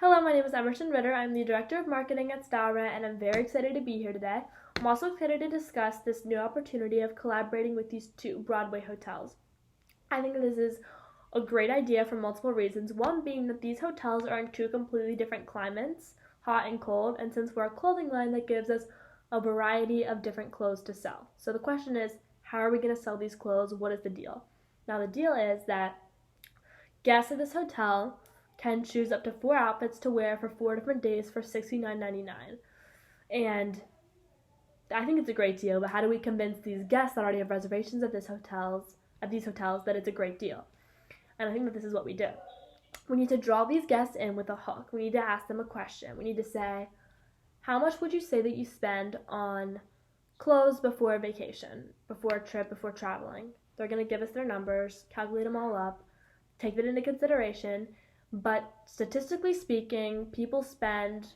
Hello, my name is Emerson Ritter. I'm the Director of Marketing at StyleRent, and I'm very excited to be here today. I'm also excited to discuss this new opportunity of collaborating with these two Broadway hotels. I think this is a great idea for multiple reasons. One being that these hotels are in two completely different climates, hot and cold, and since we're a clothing line, that gives us a variety of different clothes to sell. So the question is, how are we going to sell these clothes? What is the deal? Now, the deal is that guests at this hotel can choose up to 4 outfits to wear for 4 different days for $69.99. And I think it's a great deal, but how do we convince these guests that already have reservations at these hotels that it's a great deal? And I think that this is what we do. We need to draw these guests in with a hook. We need to ask them a question. We need to say, how much would you say that you spend on clothes before a vacation, before a trip, before traveling? They're going to give us their numbers, calculate them all up, take that into consideration, but statistically speaking, people spend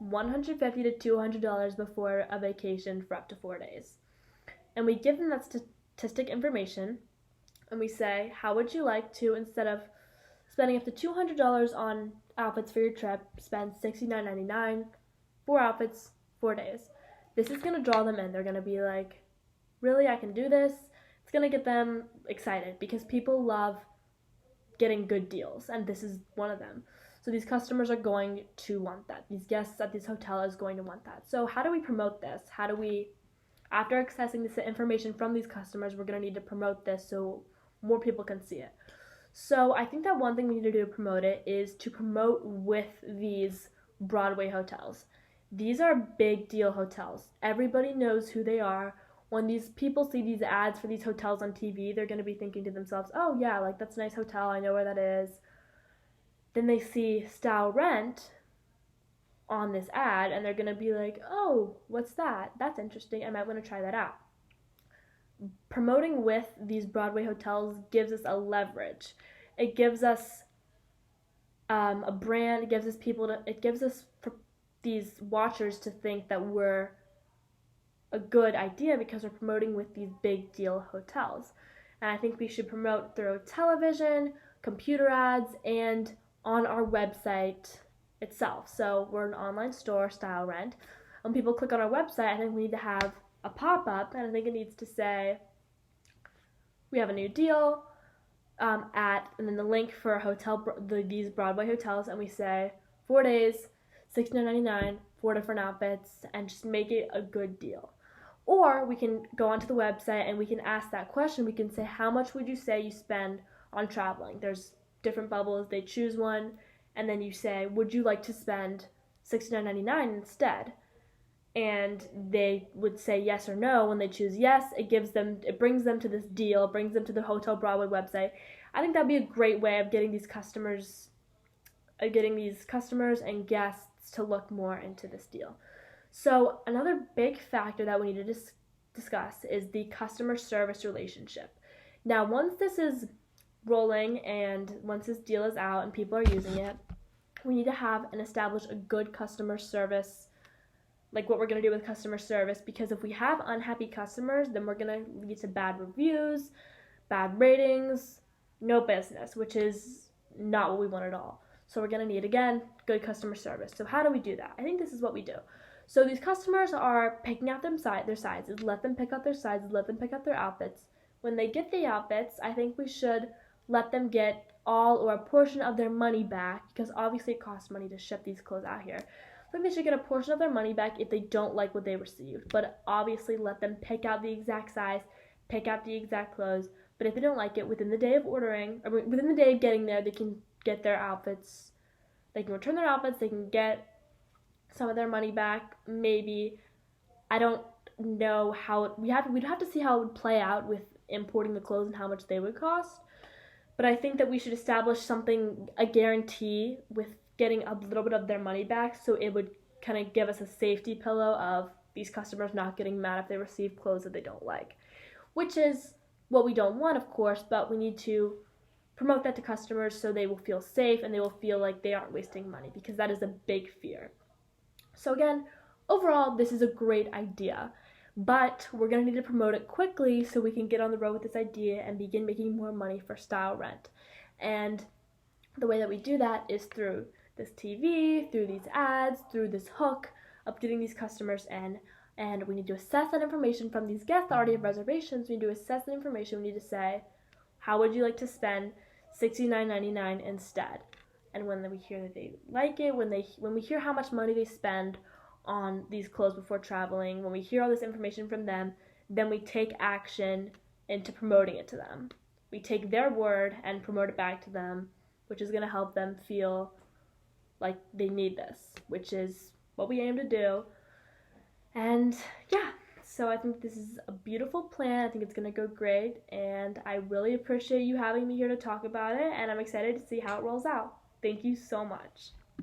$150 to $200 before a vacation for up to 4 days. And we give them that statistic information, and we say, how would you like to, instead of spending up to $200 on outfits for your trip, spend $69.99, 4 outfits, 4 days? This is going to draw them in. They're going to be like, really, I can do this? It's going to get them excited because people love getting good deals, and this is one of them. So these customers are going to want that. These guests at this hotel is going to want that. So how do we promote this? How do we, after accessing this information from these customers, we're going to need to promote this so more people can see it. So I think that one thing we need to do to promote it is to promote with these Broadway hotels. These are big deal hotels. Everybody knows who they are. When these people see these ads for these hotels on TV, they're going to be thinking to themselves, oh yeah, like that's a nice hotel, I know where that is. Then they see StyleRent on this ad and they're going to be like, oh, what's that? That's interesting, I might want to try that out. Promoting with these Broadway hotels gives us a leverage. It gives us a brand, it gives us these watchers to think that we're a good idea because we're promoting with these big deal hotels. And I think we should promote through television, computer ads, and on our website itself. So we're an online store, StyleRent. When people click on our website, I think we need to have a pop-up, and I think it needs to say, we have a new deal and then the link for these Broadway hotels, and we say 4 days, $69.99, 4 different outfits, and just make it a good deal. Or we can go onto the website and we can ask that question. We can say, how much would you say you spend on traveling? There's different bubbles. They choose one, and then you say, would you like to spend $69.99 instead? And they would say yes or no. When they choose yes, it brings them to this deal, brings them to the Hotel Broadway website. I think that'd be a great way of getting these customers and guests to look more into this deal. So another big factor that we need to discuss is the customer service relationship. Now, once this is rolling and once this deal is out and people are using it, we need to have and establish a good customer service, like what we're going to do with customer service, because if we have unhappy customers, then we're going to lead to bad reviews, bad ratings, no business, which is not what we want at all. So we're going to need, again, good customer service. So how do we do that? I think this is what we do. So these customers are picking out their sizes. Let them pick out their sizes. Let them pick out their outfits. When they get the outfits, I think we should let them get all or a portion of their money back, because obviously it costs money to ship these clothes out here. I think they should get a portion of their money back if they don't like what they received. But obviously let them pick out the exact size, pick out the exact clothes. But if they don't like it, within the day of getting there, they can get their outfits. They can return their outfits. They can get some of their money back, maybe. I don't know how we'd have to see how it would play out with importing the clothes and how much they would cost. But I think that we should establish a guarantee with getting a little bit of their money back, so it would kind of give us a safety pillow of these customers not getting mad if they receive clothes that they don't like, which is what we don't want, of course, but we need to promote that to customers so they will feel safe and they will feel like they aren't wasting money, because that is a big fear. So again, overall, this is a great idea, but we're going to need to promote it quickly so we can get on the road with this idea and begin making more money for StyleRent. And the way that we do that is through this TV, through these ads, through this hook of getting these customers in. And we need to assess that information from these guests that already have reservations. We need to assess the information. We need to say, how would you like to spend $69.99 instead? And when we hear that they like it, when we hear how much money they spend on these clothes before traveling, when we hear all this information from them, then we take action into promoting it to them. We take their word and promote it back to them, which is going to help them feel like they need this, which is what we aim to do. And yeah, so I think this is a beautiful plan. I think it's going to go great, and I really appreciate you having me here to talk about it, and I'm excited to see how it rolls out. Thank you so much.